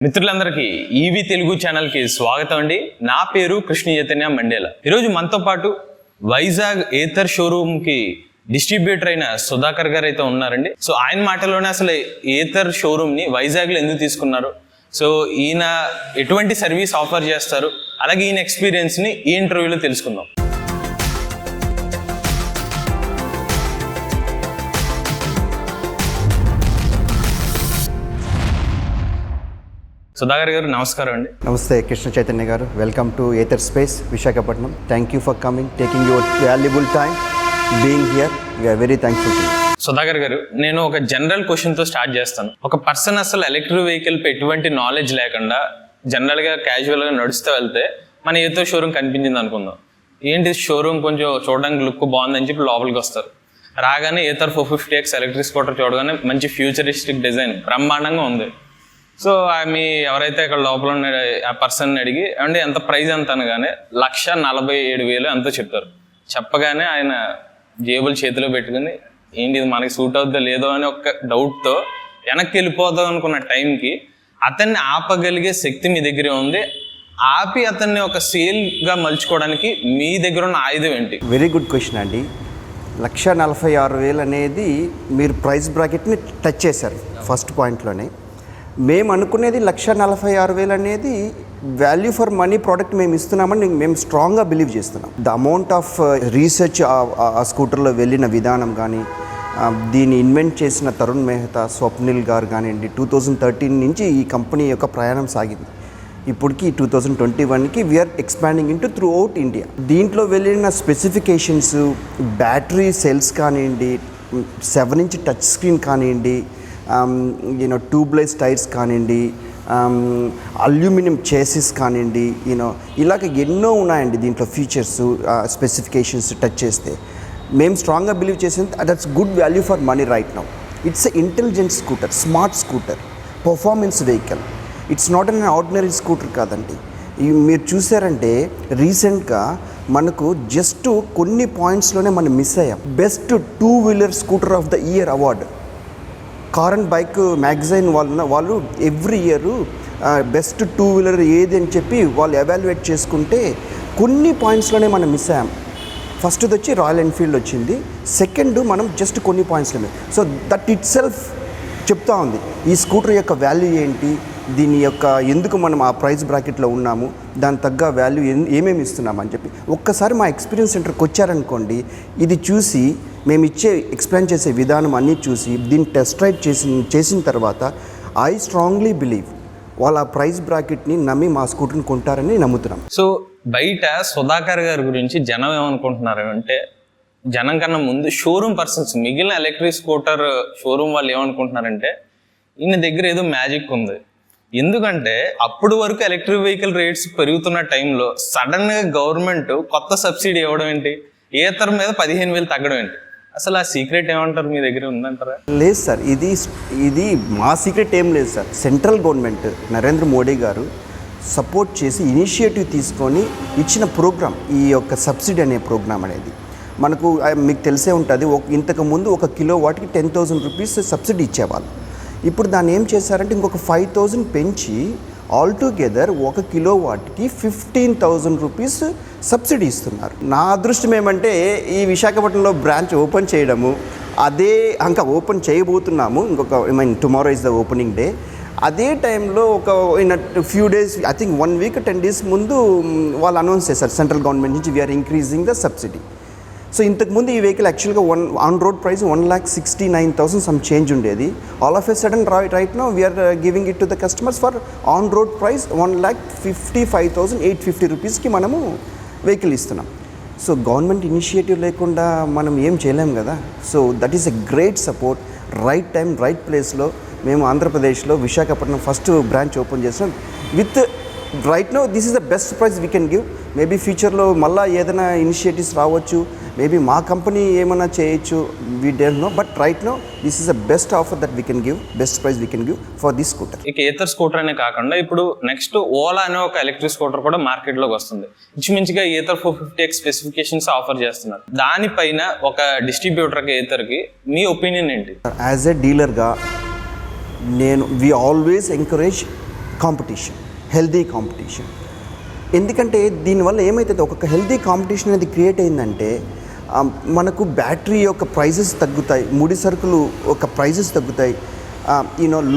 మిత్రులందరికీ ఈవీ తెలుగు ఛానల్కి స్వాగతం అండి. నా పేరు కృష్ణ చైతన్య మండేల. ఈరోజు మనతో పాటు వైజాగ్ ఏథర్ షోరూమ్కి డిస్ట్రిబ్యూటర్ అయిన సుధాకర్ గారు అయితే ఉన్నారండి. సో ఆయన మాటలోనే అసలు ఏథర్ షోరూమ్ని వైజాగ్లో ఎందుకు తీసుకున్నారు, సో ఈయన ఎటువంటి సర్వీస్ ఆఫర్ చేస్తారు, అలాగే ఈయన ఎక్స్పీరియన్స్ని ఈ ఇంటర్వ్యూలో తెలుసుకుందాం. సుధాకర్ గారు నమస్కారం అండి. నమస్తే కృష్ణ చైతన్య గారు. Welcome to Ather space Visakhapatnam. Thank you for coming, taking your valuable time, being here. We're very thankful to you. Sudhakar గారు, నేను ఒక జనరల్ క్వశ్చన్తో స్టార్ట్ చేస్తాను. ఒక పర్సన్ అసలు ఎలక్ట్రిక్ వెహికల్ ఎటువంటి నాలెడ్జ్ లేకుండా జనరల్గా క్యాజువల్గా నడుస్తూ వెళ్తే మన ఏథర్ షోరూమ్ కనిపించింది అనుకుందాం. ఏంటి షోరూమ్ కొంచెం చూడడానికి లుక్ బాగుందని చెప్పి లోపలికి వస్తారు. రాగానే ఏథర్ 450X ఎలక్ట్రిక్ స్కూటర్ చూడగానే మంచి ఫ్యూచరిస్టిక్ డిజైన్ బ్రహ్మాండంగా ఉంది. సో ఆమె ఎవరైతే ఇక్కడ లోపల ఉన్న ఆ పర్సన్ అడిగి అంటే ఎంత ప్రైస్ ఎంత అనగానే 1,47,000 ఎంతో చెప్తారు. చెప్పగానే ఆయన జేబులు చేతిలో పెట్టుకుని ఏంటి ఇది మనకి సూట్ అవుద్దో లేదో అని ఒక డౌట్తో వెనక్కి వెళ్ళిపోదాం అనుకున్న టైంకి అతన్ని ఆపగలిగే శక్తి మీ దగ్గరే ఉంది. ఆపి అతన్ని ఒక సేల్గా మలుచుకోవడానికి మీ దగ్గర ఉన్న ఆయుధం ఏంటి? వెరీ గుడ్ క్వశ్చన్ అండి. 1,46,000 అనేది మీరు ప్రైస్ బ్రాకెట్ని టచ్ చేశారు ఫస్ట్ పాయింట్లోనే. మేము అనుకునేది 1,46,000 అనేది వాల్యూ ఫర్ మనీ ప్రోడక్ట్ మేము ఇస్తున్నామని మేము స్ట్రాంగ్గా బిలీవ్ చేస్తున్నాం. ద అమౌంట్ ఆఫ్ రీసెర్చ్ ఆ స్కూటర్లో వెళ్ళిన విధానం కానీ, దీన్ని ఇన్వెంట్ చేసిన తరుణ్ మెహతా, స్వప్నిల్ గారు కానివ్వండి, 2013 నుంచి ఈ కంపెనీ యొక్క ప్రయాణం సాగింది. ఇప్పటికి 2021కి we're expanding into through India. దీంట్లో వెళ్ళిన స్పెసిఫికేషన్స్, బ్యాటరీ సెల్స్ కానివ్వండి, 7-inch టచ్ స్క్రీన్ కానివ్వండి, ట్యూబ్లెస్ టైర్స్ కానివ్వండి, అల్యూమినియం చేసిస్ కానివ్వండి, ఇలాగ ఎన్నో ఉన్నాయండి దీంట్లో ఫీచర్స్, స్పెసిఫికేషన్స్ టచ్ చేస్తే. మేము స్ట్రాంగ్గా బిలీవ్ చేసింది that's good value for money right now. It's a intelligent scooter, smart scooter, performance vehicle. It's not an ordinary scooter కాదండి. మీరు చూసారంటే రీసెంట్గా మనకు జస్ట్ కొన్ని పాయింట్స్లోనే మనం మిస్ అయ్యాం. Best 2-wheeler scooter of the year award car and bike magazine వాళ్ళు every year best 2-wheeler ఏది అని చెప్పి వాళ్ళు ఎవాల్యుయేట్ చేసుకుంటే కొన్ని పాయింట్స్లోనే మనం మిస్ అయ్యాం. ఫస్ట్ది వచ్చి రాయల్ ఎన్ఫీల్డ్ వచ్చింది, సెకండ్ మనం జస్ట్ కొన్ని పాయింట్స్లోనే. సో దట్ ఇట్ సెల్ఫ్ చెప్తా ఉంది ఈ స్కూటర్ యొక్క వాల్యూ ఏంటి, దీని యొక్క ఎందుకు మనం ఆ ప్రైస్ బ్రాకెట్లో ఉన్నాము, దాని తగ్గ వాల్యూ ఏమేమి ఇస్తున్నామని చెప్పి. ఒక్కసారి మా ఎక్స్పీరియన్స్ సెంటర్కి వచ్చారనుకోండి, ఇది చూసి మేము ఇచ్చే ఎక్స్ప్లెయిన్ చేసే విధానం అన్నీ చూసి దీన్ని టెస్ట్ రైడ్ చేసిన తర్వాత ఐ స్ట్రాంగ్లీ బిలీవ్ వాళ్ళ ప్రైస్ బ్రాకెట్ని నమ్మి మా స్కూటర్ని కొంటారని నమ్ముతున్నాం. సో బయట సుధాకర్ గారి గురించి జనం ఏమనుకుంటున్నారు అంటే, జనం కన్నా ముందు షోరూమ్ పర్సన్స్, మిగిలిన ఎలక్ట్రిక్ స్కూటర్ షోరూమ్ వాళ్ళు ఏమనుకుంటున్నారంటే ఈయన దగ్గర ఏదో మ్యాజిక్ ఉంది. ఎందుకంటే అప్పుడు వరకు ఎలక్ట్రిక్ వెహికల్ రేట్స్ పెరుగుతున్న టైంలో సడన్గా గవర్నమెంట్ కొత్త సబ్సిడీ ఇవ్వడం ఏంటి, ఏథర్ మీద 15,000 తగ్గడం ఏంటి, అసలు ఆ సీక్రెట్ ఏమంటారు, మీ దగ్గర ఉందంటారా? లేదు సార్, ఇది మా సీక్రెట్ ఏం లేదు sir. Central government Narendra Modi గారు సపోర్ట్ చేసి ఇనిషియేటివ్ తీసుకొని ఇచ్చిన ప్రోగ్రామ్ ఈ యొక్క సబ్సిడీ అనే ప్రోగ్రామ్ అనేది. మనకు మీకు తెలిసే ఉంటుంది, ఇంతకుముందు 1 కిలోవాట్కి 10,000 రూపీస్ సబ్సిడీ ఇచ్చేవాళ్ళు. ఇప్పుడు దాన్ని ఏం చేశారంటే ఇంకొక 5,000 పెంచి ఆల్టుగెదర్ 1 కిలోవాట్కి 15,000 రూపీస్ సబ్సిడీ ఇస్తున్నారు. నా అదృష్టం ఏమంటే ఈ విశాఖపట్నంలో బ్రాంచ్ ఓపెన్ చేయడము, అదే ఇంకా ఓపెన్ చేయబోతున్నాము. Tomorrow is the opening day. అదే టైంలో in few days, I think 1 week 10 days ముందు వాళ్ళు అనౌన్స్ చేశారు సెంట్రల్ గవర్నమెంట్ నుంచి, we're increasing the subsidy. So ఇంతకుముందు ఈ వెహికల్ యాక్చువల్గా on road price 1,69,000 some change ఉండేది. All of a sudden right now we're giving it to the customers for on road price 1,55,850 రూపీస్కి మనము వెహికల్ ఇస్తున్నాం. So government initiative లేకుండా మనం ఏం చేయలేం కదా. So that is a great support. Right time right ప్లేస్లో మేము ఆంధ్రప్రదేశ్లో విశాఖపట్నం ఫస్ట్ బ్రాంచ్ ఓపెన్ చేస్తున్నాం. With right now this is the best price we can give. Maybe ఫ్యూచర్లో మళ్ళీ ఏదైనా ఇనిషియేటివ్స్ రావచ్చు, మేబీ మా కంపెనీ ఏమైనా చేయొచ్చు, we don't know. But right now this is the best offer that we can give, best price we can give for this scooter. ఇక Ather scooter అనే కాకుండా ఇప్పుడు నెక్స్ట్ ఓలా అనే ఒక ఎలక్ట్రిక్ స్కూటర్ కూడా మార్కెట్లోకి వస్తుంది. ఇంచుమించుగా ఏథర్ 450X స్పెసిఫికేషన్స్ ఆఫర్ చేస్తున్నారు. దానిపైన ఒక డిస్ట్రిబ్యూటర్కి ఏథర్కి మీ ఒపీనియన్ ఏంటి? యాజ్ ఎ డీలర్గా we always encourage competition, healthy competition. ఎందుకంటే దీనివల్ల ఏమవుతుంది, ఒక్కొక్క హెల్దీ కాంపిటీషన్ అనేది క్రియేట్ అయిందంటే మనకు బ్యాటరీ యొక్క ప్రైజెస్ తగ్గుతాయి, ముడి సరుకులు ఒక ప్రైజెస్ తగ్గుతాయి,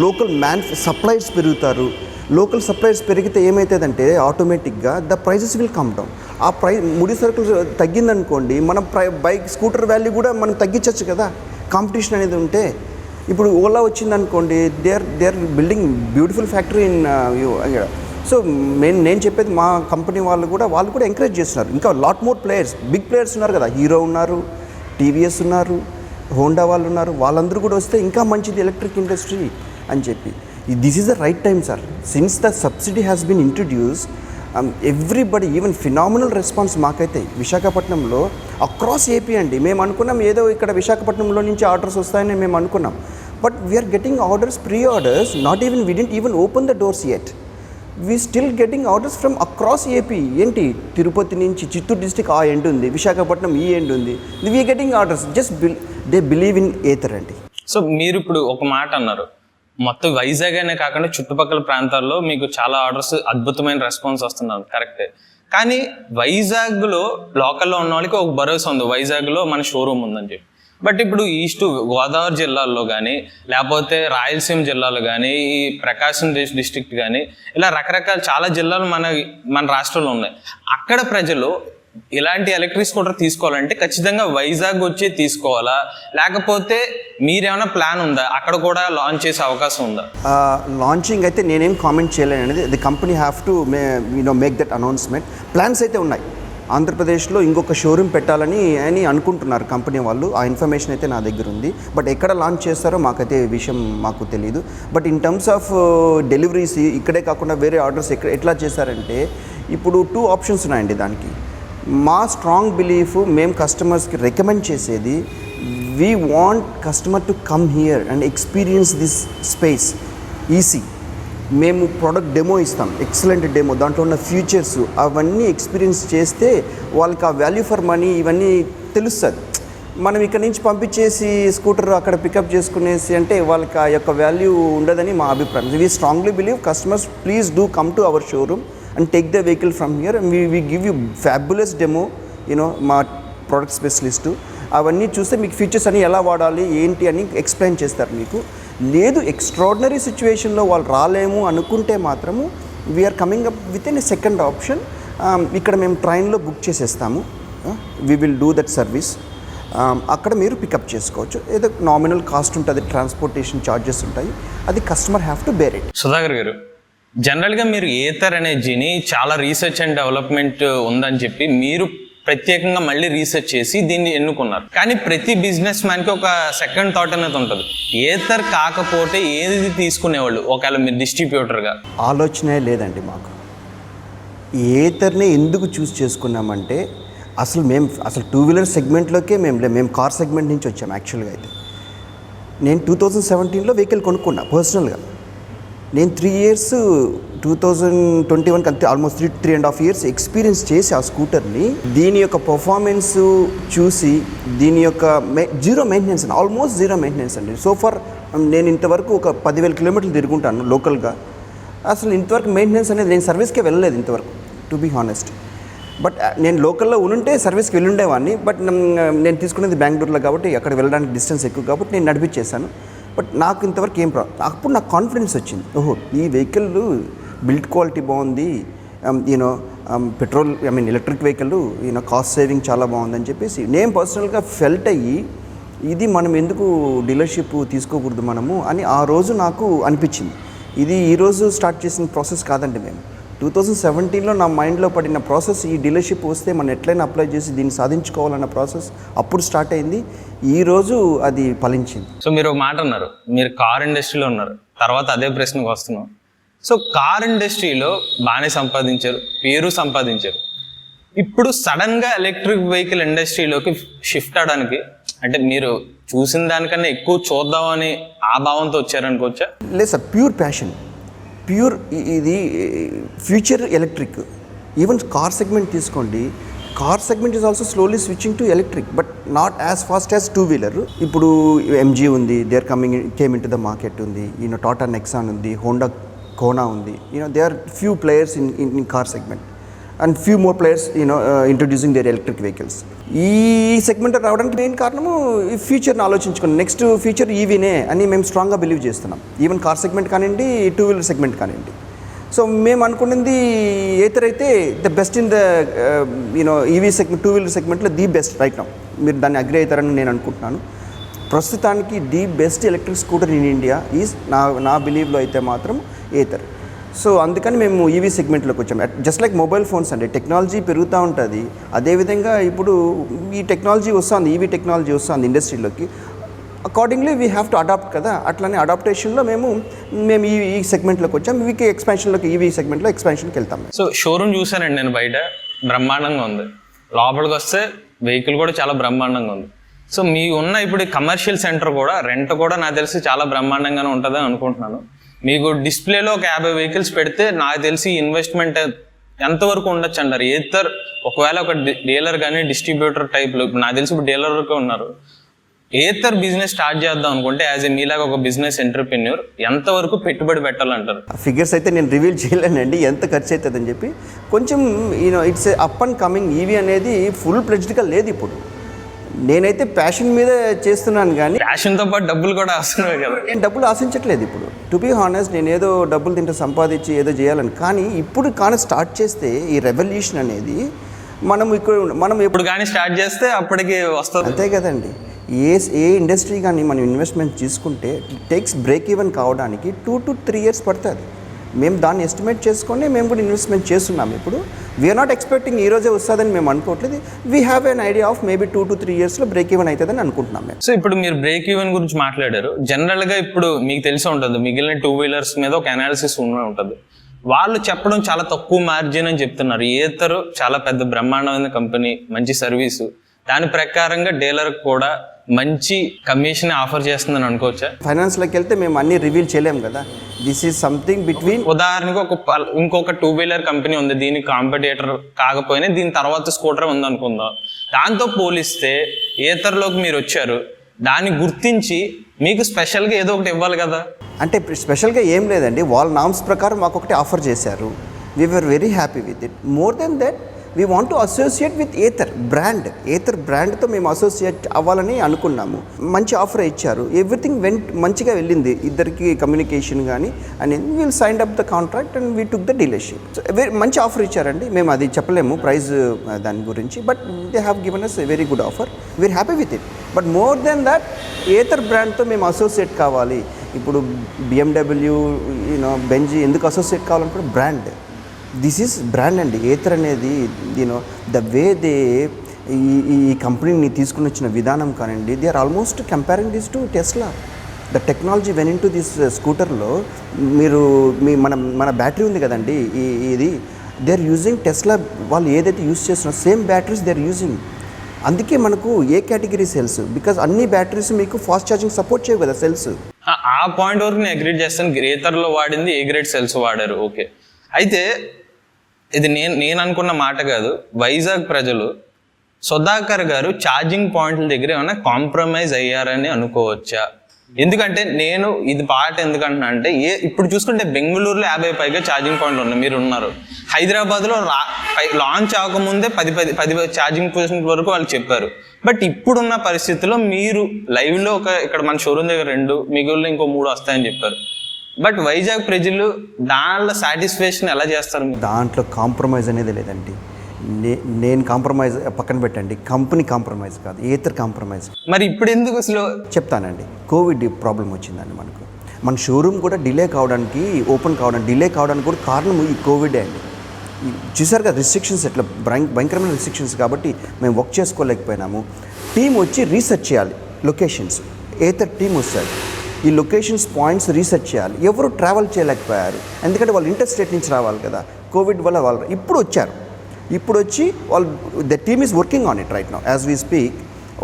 లోకల్ సప్లైర్స్ పెరుగుతారు. లోకల్ సప్లైర్స్ పెరిగితే ఏమవుతుందంటే ఆటోమేటిక్గా the prices will come down. ఆ ముడి సరుకులు తగ్గిందనుకోండి, మనం బైక్ స్కూటర్ వాల్యూ కూడా మనం తగ్గించవచ్చు కదా, కాంపిటీషన్ అనేది ఉంటే. ఇప్పుడు ఓలా వచ్చిందనుకోండి, they are building beautiful factory in. So నేను చెప్పేది మా కంపెనీ వాళ్ళు కూడా ఎంకరేజ్ చేస్తున్నారు. ఇంకా lot more players, big players ఉన్నారు కదా, హీరో ఉన్నారు, టీవీఎస్ ఉన్నారు, హోండా వాళ్ళు ఉన్నారు, వాళ్ళందరూ కూడా వస్తే ఇంకా మంచిది ఎలక్ట్రిక్ ఇండస్ట్రీ అని చెప్పి. This is the right time sir. Since the subsidy has been introduce, everybody even phenomenal response మాకైతే విశాఖపట్నంలో అక్రాస్ ఏపీ అండి. మేము అనుకున్నాం ఏదో ఇక్కడ విశాఖపట్నంలో నుంచి ఆర్డర్స్ వస్తాయని మేము అనుకున్నాం, but we're getting orders, pre orders, not even we didn't even open the doors yet. We still getting orders from across AP. ఏంటి, తిరుపతి నుంచి చిత్తూరు డిస్టిక్ ఆ ఎండ్ ఉంది, విశాఖపట్నం ఈ ఎండ్ ఉంది, we getting orders. Just they believe in Ather అండి. So మీరు ఇప్పుడు ఒక మాట అన్నారు, మొత్తం వైజాగ్ అనే కాకుండా చుట్టుపక్కల ప్రాంతాల్లో మీకు చాలా ఆర్డర్స్, అద్భుతమైన రెస్పాన్స్ వస్తున్నారు, కరెక్టే. కానీ వైజాగ్లో లోకల్లో ఉన్న వాళ్ళకి ఒక భరోసా ఉంది, వైజాగ్లో మన షోరూమ్ ఉందని చెప్పి. బట్ ఇప్పుడు ఈస్ట్ గోదావరి జిల్లాల్లో కానీ, లేకపోతే రాయలసీమ జిల్లాలో కానీ, ఈ ప్రకాశం డిస్ట్రిక్ట్ కానీ, ఇలా రకరకాల చాలా జిల్లాలు మన రాష్ట్రంలో ఉన్నాయి. అక్కడ ప్రజలు ఇలాంటి ఎలక్ట్రిక్ స్కూటర్ తీసుకోవాలంటే ఖచ్చితంగా వైజాగ్ వచ్చి తీసుకోవాలా, లేకపోతే మీరేమైనా ప్లాన్ ఉందా, అక్కడ కూడా లాంచ్ చేసే అవకాశం ఉందా? లాంచింగ్ అయితే నేనేం కామెంట్ చేయలేను అనేది, the company have to make that announcement. Plans అయితే ఉన్నాయి, ఆంధ్రప్రదేశ్లో ఇంకొక షోరూమ్ పెట్టాలని అనుకుంటున్నారు కంపెనీ వాళ్ళు. ఆ ఇన్ఫర్మేషన్ అయితే నా దగ్గర ఉంది, బట్ ఎక్కడ లాంచ్ చేస్తారో మాకైతే విషయం మాకు తెలియదు. But in terms of deliveries ఇక్కడే కాకుండా వేరే ఆర్డర్స్ ఎట్లా చేశారంటే, ఇప్పుడు 2 ఆప్షన్స్ ఉన్నాయండి దానికి. మా స్ట్రాంగ్ బిలీఫ్, మేము కస్టమర్స్కి రికమెండ్ చేసేది, we want customer to come here and experience this space EC. మేము ప్రోడక్ట్ డెమో ఇస్తాం, ఎక్సలెంట్ డెమో, దాంట్లో ఉన్న ఫీచర్స్ అవన్నీ ఎక్స్పీరియన్స్ చేస్తే వాళ్ళకి ఆ వాల్యూ ఫర్ మనీ ఇవన్నీ తెలుస్తుంది. మనం ఇక్కడ నుంచి పంపించేసి స్కూటర్ అక్కడ పికప్ చేసుకునేసి అంటే వాళ్ళకి ఆ యొక్క వాల్యూ ఉండదని మా అభిప్రాయం. We strongly believe customers please do come to our showroom and take the vehicle from here and we give you fabulous demo, మా ప్రోడక్ట్ స్పెషలిస్టు అవన్నీ చూస్తే మీకు ఫీచర్స్ అని ఎలా వాడాలి ఏంటి అని ఎక్స్ప్లెయిన్ చేస్తారు మీకు. లేదు ఎక్స్ట్రాడినరీ సిచ్యువేషన్లో వాళ్ళు రాలేము అనుకుంటే మాత్రము we're coming up with in a second option. ఇక్కడ మేము ట్రైన్లో బుక్ చేసేస్తాము, we will do that service. అక్కడ మీరు పికప్ చేసుకోవచ్చు. ఏదో నామినల్ కాస్ట్ ఉంటుంది, ట్రాన్స్పోర్టేషన్ ఛార్జెస్ ఉంటాయి, అది customer have to bear it. Sudhakar గారు, జనరల్గా మీరు ఏథర్ ఎనర్జీని చాలా రీసెర్చ్ అండ్ డెవలప్మెంట్ ఉందని చెప్పి మీరు ప్రత్యేకంగా మళ్ళీ రీసెర్చ్ చేసి దీన్ని ఎన్నుకున్నారు. కానీ ప్రతి బిజినెస్ మ్యాన్కి ఒక సెకండ్ థాట్ అనేది ఉంటుంది, ఏథర్ కాకపోతే ఏది తీసుకునేవాళ్ళు ఒకవేళ మీరు డిస్ట్రిబ్యూటర్గా? ఆలోచనే లేదండి మాకు. ఏథర్ని ఎందుకు చూస్ చేసుకున్నామంటే అసలు 2 వీలర్ సెగ్మెంట్లోకే మేము కార్ సెగ్మెంట్ నుంచి వచ్చాము. యాక్చువల్గా అయితే నేను 2017లో వెహికల్ కొనుక్కున్నా పర్సనల్గా. నేను 3 years 2021 అంతే ఆల్మోస్ట్ 3.5 years ఎక్స్పీరియన్స్ చేసి ఆ స్కూటర్ని, దీని యొక్క పర్ఫార్మెన్స్ చూసి, దీని యొక్క zero maintenance, almost zero maintenance అండి. సో ఫర్ నేను ఇంతవరకు ఒక 10,000 kilometers తిరుగుంటాను లోకల్గా. అసలు ఇంతవరకు మెయింటెనెన్స్ అనేది నేను సర్వీస్కే వెళ్ళలేదు ఇంతవరకు, టు బీ హానెస్ట్. బట్ నేను లోకల్లో ఉంటే సర్వీస్కి వెళ్ళుండేవాడిని. బట్ నేను తీసుకునేది బెంగళూరులో కాబట్టి అక్కడ వెళ్ళడానికి డిస్టెన్స్ ఎక్కువ కాబట్టి నేను నడిపించేశాను. బట్ నాకు ఇంతవరకు ఏం అప్పుడు నాకు కాన్ఫిడెన్స్ వచ్చింది, ఓహో ఈ వెహికల్ బిల్డ్ క్వాలిటీ బాగుంది, petrol electric vehicle cost saving చాలా బాగుందని చెప్పేసి నేను పర్సనల్గా ఫెల్ట్ అయ్యి, ఇది మనం ఎందుకు డీలర్షిప్ తీసుకోకూడదు మనము అని ఆ రోజు నాకు అనిపించింది. ఇది ఈరోజు స్టార్ట్ చేసిన ప్రాసెస్ కాదండి. మేము 2017లో నా మైండ్లో పడిన ప్రాసెస్, ఈ డీలర్షిప్ వస్తే మనం ఎట్లయినా అప్లై చేసి దీన్ని సాధించుకోవాలన్న ప్రాసెస్ అప్పుడు స్టార్ట్ అయింది. ఈరోజు అది ఫలించింది. సో మీరు ఒక మాట అన్నారు, మీరు కార్ ఇండస్ట్రీలో ఉన్నారు, తర్వాత అదే ప్రశ్నకు వస్తున్నాం. సో కార్ ఇండస్ట్రీలో బాగానే సంపాదించారు, పేరు సంపాదించారు. ఇప్పుడు సడన్గా ఎలక్ట్రిక్ వెహికల్ ఇండస్ట్రీలోకి షిఫ్ట్ అవడానికి అంటే మీరు చూసిన దానికన్నా ఎక్కువ చూద్దామని ఆ భావంతో వచ్చారనుకోవచ్చా? లేదు సార్, ప్యూర్ ప్యాషన్, ప్యూర్ ఇది future electric. Even car segment తీసుకోండి, car segment is also slowly switching to electric, but not as fast as 2 wheeler. ఇప్పుడు ఎంజీ ఉంది, they are came into the market ఉంది, Tata Nexon ఉంది, Honda Kona ఉంది, they are few players in car segment and few more players introducing their electric vehicles. ఈ segment రావడానికి main కారణము ఈ ఫ్యూచర్ని ఆలోచించుకుని నెక్స్ట్ ఫ్యూచర్ ఈవీనే అని మేము స్ట్రాంగ్గా బిలీవ్ చేస్తున్నాం. ఈవెన్ కార్ సెగ్మెంట్ కానివ్వండి, టూ వీలర్ సెగ్మెంట్ కానివ్వండి. సో మేము అనుకున్నది ఏతర్ అయితే the best in the EV segment, two wheeler సెగ్మెంట్లో ది బెస్ట్ రైట్ నౌ. మీరు దాన్ని అగ్రి అవుతారని నేను అనుకుంటున్నాను. ప్రస్తుతానికి the best electric scooter in India is నా బిలీవ్లో అయితే మాత్రం ఏతర్. సో అందుకని మేము ఈవీ సెగ్మెంట్లోకి వచ్చాము. జస్ట్ లైక్ మొబైల్ ఫోన్స్ అండి, టెక్నాలజీ పెరుగుతూ ఉంటుంది. అదేవిధంగా ఇప్పుడు ఈ టెక్నాలజీ వస్తుంది, ఈవీ టెక్నాలజీ వస్తుంది ఇండస్ట్రీలోకి. Accordingly we have to adapt కదా. అట్లానే అడాప్టేషన్లో మేము ఈ సెగ్మెంట్లోకి వచ్చాం. ఈవీకి ఎక్స్పాన్షన్లోకి, ఈవీ సెగ్మెంట్లో ఎక్స్పాన్షన్కి వెళ్తాం. సో షోరూమ్ చూసానండి నేను, బయట బ్రహ్మాండంగా ఉంది. లోపలికి వస్తే వెహికల్ కూడా చాలా బ్రహ్మాండంగా ఉంది. సో మీ ఉన్న ఇప్పుడు కమర్షియల్ సెంటర్ కూడా, రెంట్ కూడా నాకు తెలిసి చాలా బ్రహ్మాండంగానే ఉంటుందని అనుకుంటున్నాను. మీకు డిస్ప్లేలో ఒక 50 వెహికల్స్ పెడితే నాకు తెలిసి ఇన్వెస్ట్మెంట్ ఎంతవరకు ఉండొచ్చు అంటారు? ఏతర్ ఒకవేళ ఒక డీలర్ కానీ డిస్ట్రిబ్యూటర్ టైప్లో, నాకు తెలిసి ఇప్పుడు డీలర్ వరకే ఉన్నారు, ఏతర్ బిజినెస్ స్టార్ట్ చేద్దాం అనుకుంటే యాజ్ ఏ మీలాగా ఒక బిజినెస్ ఎంటర్ప్రెన్యూర్ ఎంతవరకు పెట్టుబడి పెట్టాలంటారు? ఫిగర్స్ అయితే నేను రివీల్ చేయలేనండి ఎంత ఖర్చు అవుతుందని చెప్పి. కొంచెం it's up and coming. EV అనేది ఫుల్ ప్లెడ్జ్డ్గా లేదు ఇప్పుడు. నేనైతే ప్యాషన్ మీద చేస్తున్నాను, కానీ ప్యాషన్తో పాటు డబ్బులు కూడా అవసరమే కదా. నేను డబ్బులు ఆశించట్లేదు ఇప్పుడు. టు బీ హానెస్ట్, నేను ఏదో డబ్బులు తింటే సంపాదించి ఏదో చేయాలని, కానీ ఇప్పుడు కానీ స్టార్ట్ చేస్తే ఈ రెవల్యూషన్ అనేది మనం ఇప్పుడు కానీ స్టార్ట్ చేస్తే అప్పటికి వస్తుంది. అంతే కదండి. ఏ ఇండస్ట్రీ కానీ మనం ఇన్వెస్ట్మెంట్ తీసుకుంటే టేక్స్ బ్రేక్ ఈవెన్ కావడానికి 2 to 3 years పడుతుంది. మేము దాన్ని ఎస్టిమేట్ చేసుకొని మేము కూడా ఇన్వెస్ట్మెంట్ చేస్తున్నాం. ఇప్పుడు వీఆర్ నాట్ ఎక్స్పెక్టింగ్ ఈ రోజే వస్తుందని మేము అనుకోవట్లేదు. We have an idea of maybe 2 to 3 yearsలో బ్రేక్ ఈవెన్ అవుతుందని అనుకుంటున్నాం మేము. సో ఇప్పుడు మీరు బ్రేక్ ఈవెన్ గురించి మాట్లాడారు. జనరల్గా ఇప్పుడు మీకు తెలిసి ఉంటుంది, మిగిలిన 2 వీలర్స్ మీద ఒక అనాలిసిస్ ఉంటుంది. వాళ్ళు చెప్పడం చాలా తక్కువ మార్జిన్ అని చెప్తున్నారు. ఏతరు చాలా పెద్ద బ్రహ్మాండమైన కంపెనీ, మంచి సర్వీసు, దాని ప్రకారంగా డీలర్ కూడా మంచి కమిషన్ ఆఫర్ చేస్తుందని అనుకోవచ్చా? ఫైనాన్స్లోకి వెళ్తే మేము అన్ని రివీల్ చేయలేము కదా. దిస్ ఈజ్ సంథింగ్ బిట్వీన్, ఉదాహరణకు ఇంకొక 2 వీలర్ కంపెనీ ఉంది, దీనికి కాంపిటేటర్ కాకపోయినా దీని తర్వాత స్కూటర్ ఉంది అనుకుందాం. దాంతో పోలిస్తే ఏతర్లోకి మీరు వచ్చారు, దాన్ని గుర్తించి మీకు స్పెషల్గా ఏదో ఒకటి ఇవ్వాలి కదా. అంటే స్పెషల్గా ఏం లేదండి, వాళ్ళ నామ్స్ ప్రకారం మాకు ఒకటి ఆఫర్ చేశారు. We were very happy with it. More than that we want to associate with Ather బ్రాండ్తో మేము అసోసియేట్ అవ్వాలని అనుకున్నాము. మంచి ఆఫర్ ఇచ్చారు, ఎవ్రీథింగ్ మంచిగా వెళ్ళింది ఇద్దరికి కమ్యూనికేషన్ కానీ. And we'll sign up the contract and we took the dealership. మంచి ఆఫర్ ఇచ్చారండి. మేము అది చెప్పలేము ప్రైస్ దాని గురించి, but they have given us a very good offer. We're happy with it. But more than that Ather బ్రాండ్తో మేము associate కావాలి. ఇప్పుడు BMW, బెంజ్ ఎందుకు అసోసియేట్ కావాలనుకుంటే బ్రాండ్, దిస్ ఈజ్ బ్రాండ్ అండి. ఏతర్ అనేది ద వే దే ఈ కంపెనీని తీసుకుని వచ్చిన విధానం కానివ్వండి, they are almost comparing this to Tesla. The technology when into this స్కూటర్లో మీరు మన బ్యాటరీ ఉంది కదండి, ఇది దే ఆర్ యూజింగ్ టెస్లా. వాళ్ళు ఏదైతే యూజ్ చేస్తున్నారో same batteries they are using. అందుకే మనకు ఏ కేటగిరీ సెల్స్, బికాజ్ అన్ని బ్యాటరీస్ మీకు ఫాస్ట్ ఛార్జింగ్ సపోర్ట్ చేయవు కదా సెల్స్. ఆ పాయింట్ వరకు నేను అగ్రీ చేస్తాను. ఏతర్లో వాడింది ఏ గ్రేడ్ సెల్స్ వాడారు, ఓకే. అయితే ఇది నేను అనుకున్న మాట కాదు. వైజాగ్ ప్రజలు సుధాకర్ గారు ఛార్జింగ్ పాయింట్ల దగ్గర ఏమైనా కాంప్రమైజ్ అయ్యారని అనుకోవచ్చా? ఎందుకంటే నేను ఇది పాట ఎందుకంటున్నా అంటే, ఇప్పుడు చూసుకుంటే బెంగళూరులో 50 పైగా ఛార్జింగ్ పాయింట్లు ఉన్నాయి, మీరు ఉన్నారు. హైదరాబాద్లో లాంచ్ అవ్వకముందే 10 ఛార్జింగ్ పొజిషన్ వరకు వాళ్ళు చెప్పారు. బట్ ఇప్పుడున్న పరిస్థితుల్లో మీరు లైవ్లో ఇక్కడ మన షోరూమ్ దగ్గర 2, మిగిలిన ఇంకో 3 వస్తాయని చెప్పారు. బట్ వైజాగ్ ప్రజలు దాంట్లో సాటిస్ఫాక్షన్ ఎలా చేస్తారు? దాంట్లో కాంప్రమైజ్ అనేది లేదండి. నేను కాంప్రమైజ్ పక్కన పెట్టండి, కంపెనీ కాంప్రమైజ్ కాదు, ఏతర్ కాంప్రమైజ్. మరి ఇప్పుడు ఎందుకు అసలు చెప్తానండి. కోవిడ్ ప్రాబ్లం వచ్చిందండి మనకు. మన షోరూమ్ కూడా డిలే కావడానికి, ఓపెన్ కావడానికి డిలే కావడానికి కూడా కారణం ఈ కోవిడే అండి. చూసారు కదా రిస్ట్రిక్షన్స్ ఎట్లా భయంకరమైన రిస్ట్రిక్షన్స్, కాబట్టి మేము వర్క్ చేసుకోలేకపోయినాము. టీం వచ్చి రీసెర్చ్ చేయాలి లొకేషన్స్. ఏతర్ టీం వస్తారు, ఈ లొకేషన్స్ పాయింట్స్ రీసెర్చ్ చేయాలి. ఎవరు ట్రావెల్ చేయలేకపోయారు, ఎందుకంటే వాళ్ళు ఇంటర్ స్టేట్ నుంచి రావాలి కదా. కోవిడ్ వల్ల వాళ్ళు ఇప్పుడు వచ్చారు. ఇప్పుడు వచ్చి వాళ్ళు the team is working on it right now as we speak.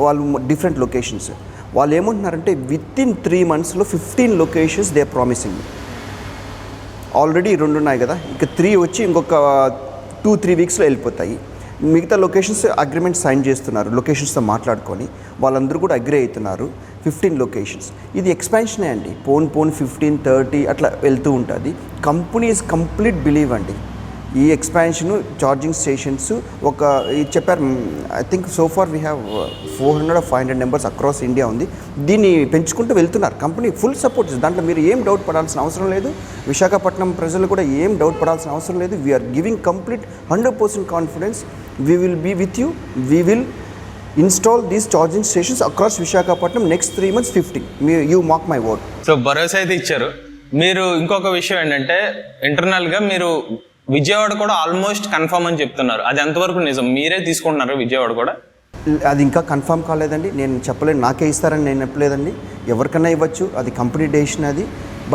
వాళ్ళు డిఫరెంట్ లొకేషన్స్, వాళ్ళు ఏమంటున్నారంటే విత్ ఇన్ 3 monthsలో 15 locations they are promising. Already 2 ఉన్నాయి కదా, ఇంకా 3 వచ్చి ఇంకొక 2-3 weeksలో వెళ్ళిపోతాయి. మిగతా లొకేషన్స్ అగ్రిమెంట్ సైన్ చేస్తున్నారు, లొకేషన్స్తో మాట్లాడుకొని వాళ్ళందరూ కూడా అగ్రి అవుతున్నారు. 15 లొకేషన్స్. ఇది ఎక్స్పాన్షనే అండి, పోన్ 15, 30 అట్లా వెళ్తూ ఉంటుంది. కంపెనీ ఈజ్ కంప్లీట్ బిలీవ్ అండి ఈ ఎక్స్పాన్షను. ఛార్జింగ్ స్టేషన్స్ ఇది చెప్పారు, I think so far we have 400 or 500 numbers across India ఉంది. దీన్ని పెంచుకుంటూ వెళ్తున్నారు. కంపెనీ ఫుల్ సపోర్ట్, దాంట్లో మీరు ఏం డౌట్ పడాల్సిన అవసరం లేదు. విశాఖపట్నం ప్రజలు కూడా ఏం డౌట్ పడాల్సిన అవసరం లేదు. We're giving complete 100% confidence. We will be with you. We will install these charging stations across Visakhapatnam next 3 months 15. You mark my word. So భరోసా అయితే ఇచ్చారు మీరు. ఇంకొక విషయం ఏంటంటే ఇంటర్నల్గా మీరు విజయవాడ కూడా ఆల్మోస్ట్ కన్ఫర్మ్ అని చెప్తున్నారు. అది ఎంతవరకు నిజం? మీరే తీసుకుంటున్నారు విజయవాడ కూడా? అది ఇంకా కన్ఫర్మ్ కాలేదండి, నేను చెప్పలేను. నాకే ఇస్తారని నేను చెప్పలేదండి, ఎవరికైనా ఇవ్వచ్చు, అది కంపెనీ డెసిషన్ అది.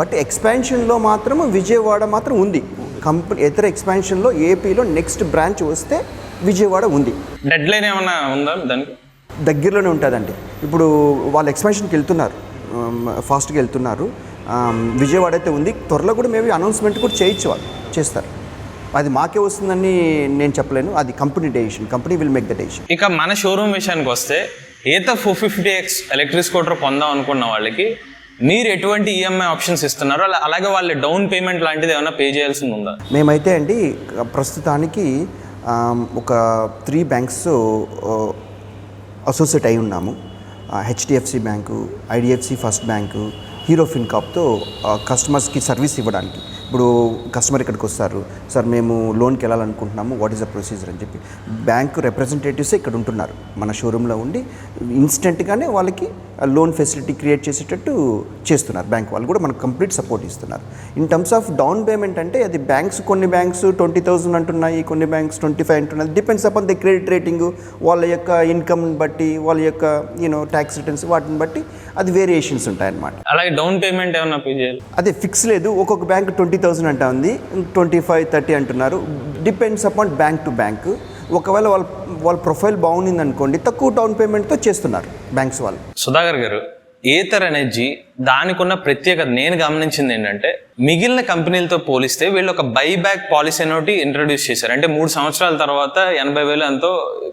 బట్ ఎక్స్పాన్షన్లో మాత్రం విజయవాడ మాత్రం ఉంది. కంపెనీ ఇతర ఎక్స్పాన్షన్లో ఏపీలో నెక్స్ట్ బ్రాంచ్ వస్తే విజయవాడ ఉంది. డెడ్ లైన్ ఏమన్నా ఉందా దానికి? దగ్గరలోనే ఉంటుందండి. ఇప్పుడు వాళ్ళు ఎక్స్పాన్షన్కి వెళ్తున్నారు, ఫాస్ట్గా వెళ్తున్నారు. విజయవాడ అయితే ఉంది. త్వరలో కూడా మేబీ అనౌన్స్మెంట్ కూడా చేయొచ్చు, వాళ్ళు చేస్తారు. అది మాకే వస్తుందని నేను చెప్పలేను, అది company decision. Company will make the decision. ఇక మన షోరూమ్ విషయానికి వస్తే ఏతర్ 450X ఎలక్ట్రిక్ స్కూటర్ కొందాం అనుకున్న వాళ్ళకి మీరు ఎటువంటి ఈఎంఐ ఆప్షన్స్ ఇస్తున్నారు? అలాగే వాళ్ళ డౌన్ పేమెంట్ లాంటిది ఏమైనా పే చేయాల్సింది ఉందా? మేమైతే అండి ప్రస్తుతానికి ఒక 3 బ్యాంక్స్ అసోసియేట్ అయి ఉన్నాము. HDFC bank, IDFC first bank, hero ఫిన్కాప్తో కస్టమర్స్కి సర్వీస్ ఇవ్వడానికి. ఇప్పుడు కస్టమర్ ఇక్కడికి వస్తారు, సార్ మేము లోన్కి వెళ్ళాలనుకుంటున్నాము, వాట్ ఈస్ ద ప్రొసీజర్ అని చెప్పి బ్యాంకు రిప్రజెంటేటివ్సే ఇక్కడ ఉంటున్నారు మన షోరూంలో ఉండి ఇన్స్టెంట్గానే వాళ్ళకి లోన్ ఫెసిలిటీ క్రియేట్ చేసేటట్టు చేస్తున్నారు. బ్యాంక్ వాళ్ళు కూడా మనకు కంప్లీట్ సపోర్ట్ ఇస్తున్నారు. In terms of down payment అంటే అది బ్యాంక్స్, కొన్ని బ్యాంక్స్ 20,000 అంటున్నాయి, కొన్ని బ్యాంక్స్ 25 అంటున్నాయి. Depends upon the credit rating, వాళ్ళ యొక్క ఇన్కమ్ బట్టి, వాళ్ళ యొక్క ట్యాక్స్ రిటర్న్స్ వాటిని బట్టి అది వేరియేషన్స్ ఉంటాయన్నమాట. అలాగే డౌన్ పేమెంట్ ఏమైనా పే చేయాలి? అదే ఫిక్స్ లేదు. ఒక్కొక్క బ్యాంక్ 20,000 అంటా ఉంది, 25, 30 అంటున్నారు. Depends upon bank to bank. ఒకవేళ వాళ్ళ ప్రొఫైల్ బాగుంది అనుకోండి, తక్కువ డౌన్ పేమెంట్తో చేస్తున్నారు బ్యాంక్స్ వాళ్ళు. సుధాకర్ గారు, ఏతర్ ఎనర్జీ దానికి ఉన్న ప్రత్యేకత నేను గమనించింది ఏంటంటే మిగిలిన కంపెనీలతో పోలిస్తే వీళ్ళు ఒక బైబ్యాక్ పాలసీ అనేది ఇంట్రడ్యూస్ చేశారు. అంటే 3 సంవత్సరాల తర్వాత 80,000 ఎంతో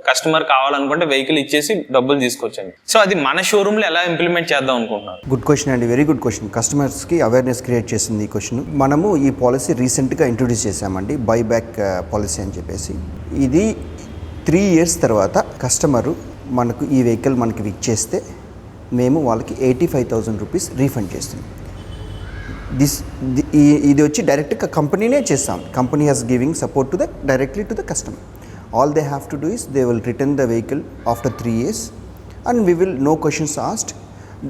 కస్టమర్ కావాలనుకుంటే వెహికల్ ఇచ్చేసి డబ్బులు తీసుకొచ్చాను. సో అది మన షోరూంలో ఎలా ఇంప్లిమెంట్ చేద్దాం అనుకుంటున్నారు? గుడ్ క్వశ్చన్ అండి, వెరీ గుడ్ క్వశ్చన్. కస్టమర్స్కి అవేర్నెస్ క్రియేట్ చేసింది ఈ క్వశ్చన్. మనము ఈ పాలసీ రీసెంట్గా ఇంట్రొడ్యూస్ చేశామండి, బైబ్యాక్ పాలసీ అని చెప్పేసి. ఇది 3 years తర్వాత కస్టమరు మనకు ఈ వెహికల్ మనకి ఇచ్చేస్తే మేము వాళ్ళకి 85,000 రూపీస్ రీఫండ్ చేస్తున్నాం. ఇది వచ్చి డైరెక్ట్గా కంపెనీనే చేస్తాం. Company has giving support directly to the customer. All they have to do is they will return the vehicle after 3 years and we will know questions asked.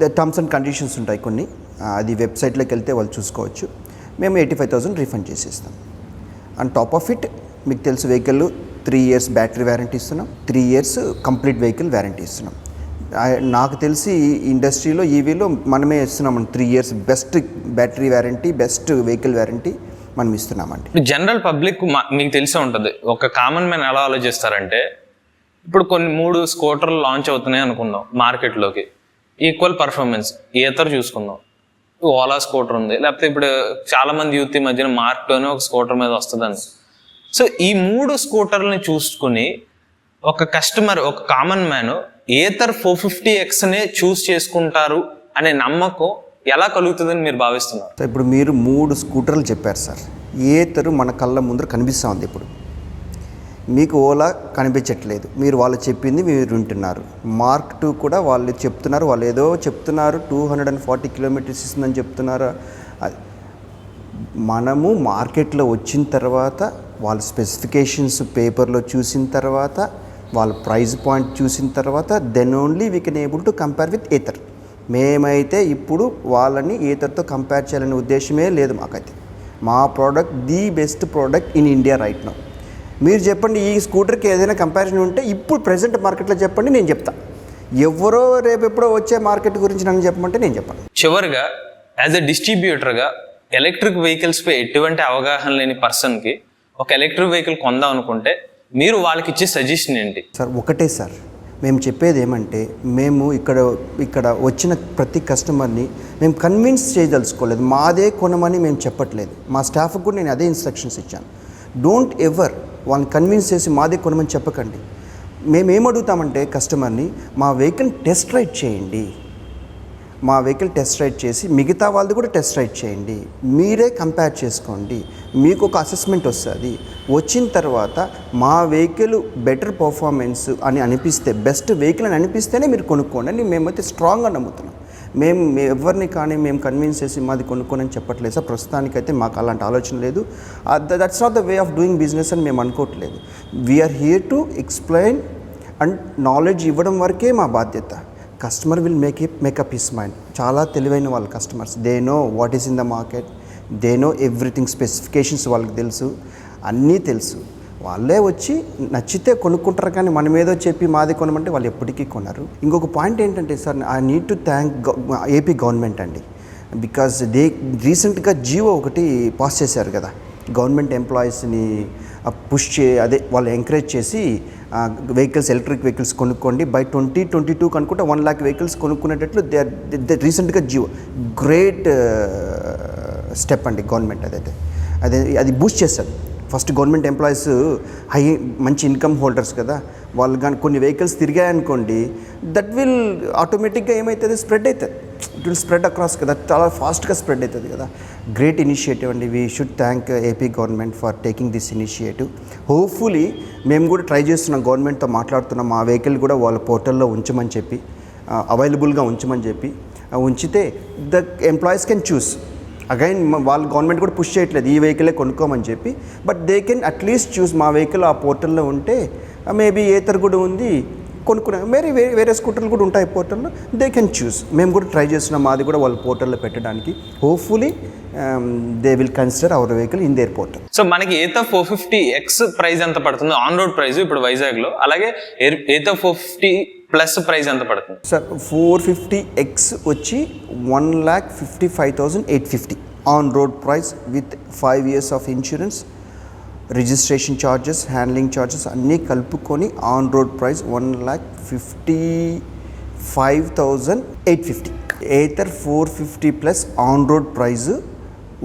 The terms and conditions ఉంటాయి కొన్ని, అది వెబ్సైట్లోకి వెళ్తే వాళ్ళు చూసుకోవచ్చు. మేము 85,000 refund చేసేస్తాం. And top of it మీకు తెలుసు, వెహికల్ 3 years బ్యాటరీ వ్యారంటీ ఇస్తున్నాం, 3 years కంప్లీట్ వెహికల్ వ్యారంటీ ఇస్తున్నాం. నాకు తెలిసి ఇండస్ట్రీలో ఈవీలో మనమే ఇస్తున్నాం 3 years best battery warranty, best vehicle warranty మనం ఇస్తున్నామండి. జనరల్ పబ్లిక్ మీకు తెలిసే ఉంటుంది, ఒక కామన్ మ్యాన్ ఎలా ఆలోచిస్తారంటే ఇప్పుడు కొన్ని 3 స్కూటర్లు లాంచ్ అవుతున్నాయి అనుకుందాం మార్కెట్లోకి, ఈక్వల్ పర్ఫార్మెన్స్ ఏతర్ చూసుకుందాం, ఓలా స్కూటర్ ఉంది, లేకపోతే ఇప్పుడు చాలా మంది యూత్ ఈ మధ్యన మార్క్లోనే ఒక స్కూటర్ మీద వస్తుందని. సో ఈ 3 స్కూటర్లని చూసుకుని ఒక కస్టమర్, ఒక కామన్ మ్యాన్ ఏతర్ 450Xనే చూస్ చేసుకుంటారు అనే నమ్మకం ఎలా కలుగుతుందని మీరు భావిస్తున్నారు? ఇప్పుడు మీరు 3 స్కూటర్లు చెప్పారు సార్. ఏతరు మన కళ్ళ ముందర కనిపిస్తూ ఉంది. ఇప్పుడు మీకు ఓలా కనిపించట్లేదు, మీరు వాళ్ళు చెప్పింది మీరు వింటున్నారు. మార్క్ 2 కూడా వాళ్ళు చెప్తున్నారు, వాళ్ళు ఏదో చెప్తున్నారు 240 kilometers ఇస్తుందని చెప్తున్నారు. మనము మార్కెట్లో వచ్చిన తర్వాత వాళ్ళ స్పెసిఫికేషన్స్ పేపర్లో చూసిన తర్వాత, వాళ్ళ ప్రైస్ పాయింట్ చూసిన తర్వాత, then only we can able to compare with Ather. మేమైతే ఇప్పుడు వాళ్ళని ఏతర్తో కంపేర్ చేయాలనే ఉద్దేశమే లేదు మాకైతే. మా product the best product in India right now. మీరు చెప్పండి, ఈ స్కూటర్కి ఏదైనా కంపారిజన్ ఉంటే ఇప్పుడు ప్రజెంట్ మార్కెట్లో చెప్పండి, నేను చెప్తా. ఎవరో రేపు ఎప్పుడో వచ్చే మార్కెట్ గురించి నన్ను చెప్పమంటే నేను చెప్పను. చివరిగా యాజ్ ఎ డిస్ట్రిబ్యూటర్గా ఎలక్ట్రిక్ వెహికల్స్పై ఎటువంటి అవగాహన లేని పర్సన్కి ఒక ఎలక్ట్రిక్ వెహికల్ కొందాం అనుకుంటే మీరు వాళ్ళకి ఇచ్చే సజెషన్ ఏంటి? సార్ ఒకటే సార్, మేము చెప్పేది ఏమంటే, మేము ఇక్కడ వచ్చిన ప్రతి కస్టమర్ని మేము కన్విన్స్ చేయదలుచుకోలేదు. మాదే కొనమని మేము చెప్పట్లేదు. మా స్టాఫ్కి కూడా నేను అదే ఇన్స్ట్రక్షన్స్ ఇచ్చాను. డోంట్ ఎవర్ వాళ్ళని కన్విన్స్ చేసి మాదే కొనమని చెప్పకండి. మేము ఏమడుగుతామంటే కస్టమర్ని, మా వెహికల్ టెస్ట్ రైడ్ చేయండి, మా వెహికల్ టెస్ట్ రైడ్ చేసి మిగతా వాళ్ళది కూడా టెస్ట్ రైడ్ చేయండి, మీరే కంపేర్ చేసుకోండి, మీకు ఒక అసెస్మెంట్ వస్తుంది. వచ్చిన తర్వాత మా వెహికల్ బెటర్ పర్ఫార్మెన్స్ అని అనిపిస్తే, బెస్ట్ వెహికల్ అని అనిపిస్తేనే మీరు కొనుక్కోండి అని మేమైతే స్ట్రాంగ్గా నమ్ముతున్నాం. మేము ఎవరిని కానీ మేము కన్విన్స్ చేసి మాది కొనుక్కోని చెప్పట్లేదు సార్. ప్రస్తుతానికైతే మాకు అలాంటి ఆలోచన లేదు. That's not the way of doing business అని మేము అనుకోవట్లేదు. We're here to explain and knowledge ఇవ్వడం వరకే మా బాధ్యత. Customer will make up his mind. చాలా తెలివైన వాళ్ళు customers. They know what is in the market, they know everything, specifications వాళ్ళకి తెలుసు, అన్నీ తెలుసు. వాళ్ళే వచ్చి నచ్చితే కొనుక్కుంటారు, కానీ మనం ఏదో చెప్పి మాది కొనమంటే వాళ్ళు ఎప్పటికీ కొనరు. ఇంకొక పాయింట్ ఏంటంటే sir, I need to thank AP government అండి. బికాజ్ రీసెంట్గా జియో ఒకటి పాస్ చేశారు కదా, గవర్నమెంట్ ఎంప్లాయీస్ని పుష్ వాళ్ళు ఎంకరేజ్ చేసి వెహికల్స్, ఎలక్ట్రిక్ వెహికల్స్ కొనుక్కోండి బై 2022 అనుకుంటే 1 lakh వెహికల్స్ కొనుక్కునేటట్లు దే రీసెంట్గా జియో గ్రేట్ స్టెప్ అండి గవర్నమెంట్. అది బూస్ట్ చేస్తారు. ఫస్ట్ గవర్నమెంట్ ఎంప్లాయీస్ మంచి ఇన్కమ్ హోల్డర్స్ కదా, వాళ్ళు కానీ కొన్ని వెహికల్స్ తిరిగాయనుకోండి, దట్ విల్ ఆటోమేటిక్గా ఏమవుతుంది, స్ప్రెడ్ అవుతుంది. ఇట్ విల్ స్ప్రెడ్ అక్రాస్ కదా, చాలా ఫాస్ట్గా స్ప్రెడ్ అవుతుంది కదా. గ్రేట్ ఇనిషియేటివ్ అండి. We should thank AP government for taking this initiative. Hopefully మేము కూడా ట్రై చేస్తున్నాం, గవర్నమెంట్తో మాట్లాడుతున్నాం, మా వెహికల్ కూడా వాళ్ళ పోర్టల్లో ఉంచమని చెప్పి, అవైలబుల్గా ఉంచమని చెప్పి, ఉంచితే the employees can choose. Again వాళ్ళు గవర్నమెంట్ కూడా పుష్ చేయట్లేదు ఈ వెహికలే కొనుక్కోమని చెప్పి, బట్ దే కెన్ అట్లీస్ట్ చూస్ మా వెహికల్ ఆ పోర్టల్లో ఉంటే, మేబీ ఏతర్ కూడా ఉంది కొనుక్కునే, వేరే స్కూటర్లు కూడా ఉంటాయి పోర్టల్లో, దే కెన్ చూస్. మేము కూడా ట్రై చేస్తున్నాం మాది కూడా వాళ్ళ పోర్టల్లో పెట్టడానికి. Hopefully they will consider hour vehicle in there portal. So మనకి ఏతా 450X ప్రైస్ ఎంత పడుతుంది ఆన్ రోడ్ ప్రైస్ ఇప్పుడు వైజాగ్లో, అలాగే ఏతా 450 ప్లస్ ప్రైస్ ఎంత పడుతుంది సార్? 450X వచ్చి 1,55,850 on road price with 5 years of insurance, registration charges, handling charges అన్నీ కలుపుకొని on road price 1,55,850. Ather 450 plus on road price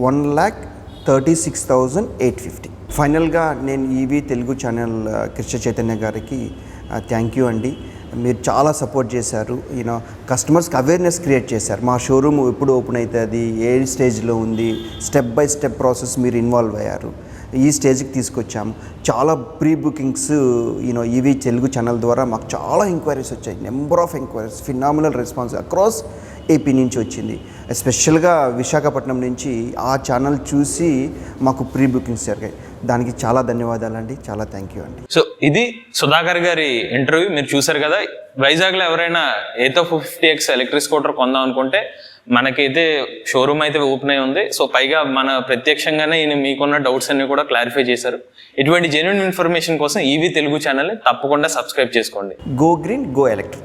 1,36,850. ఫైనల్గా నేను ఈవీ తెలుగు ఛానల్ కృష్ణ చైతన్య గారికి థ్యాంక్ యూ అండి. మీరు చాలా సపోర్ట్ చేశారు. యూనో కస్టమర్స్కి అవేర్నెస్ క్రియేట్ చేశారు. మా షోరూమ్ ఎప్పుడు ఓపెన్ అవుతుంది, ఏ స్టేజ్లో ఉంది, స్టెప్ బై స్టెప్ ప్రాసెస్ మీరు ఇన్వాల్వ్ అయ్యారు. ఈ స్టేజ్కి తీసుకొచ్చాము. చాలా pre bookings EV Telugu channel ద్వారా మాకు చాలా ఎంక్వైరీస్ వచ్చాయి. Number of enquiries, phenomenal response across AP నుంచి వచ్చింది. ఎస్పెషల్గా విశాఖపట్నం నుంచి ఆ ఛానల్ చూసి మాకు ప్రీ బుకింగ్స్ జరిగాయి. దానికి చాలా ధన్యవాదాలండి, చాలా థ్యాంక్ యూ అండి. సో ఇది సుధాకర్ గారి ఇంటర్వ్యూ మీరు చూసారు కదా. వైజాగ్లో ఎవరైనా ఏతో 450X ఎలక్ట్రిక్ స్కూటర్ కొందాం అనుకుంటే మనకైతే షోరూమ్ అయితే ఓపెన్ అయి ఉంది. సో పైగా మన ప్రత్యక్షంగానే ఈయన మీకున్న డౌట్స్ అన్ని కూడా క్లారిఫై చేశారు. ఇటువంటి జెన్యూన్ ఇన్ఫర్మేషన్ కోసం ఈవీ తెలుగు ఛానల్ని తప్పకుండా సబ్స్క్రైబ్ చేసుకోండి. Go green, go electric.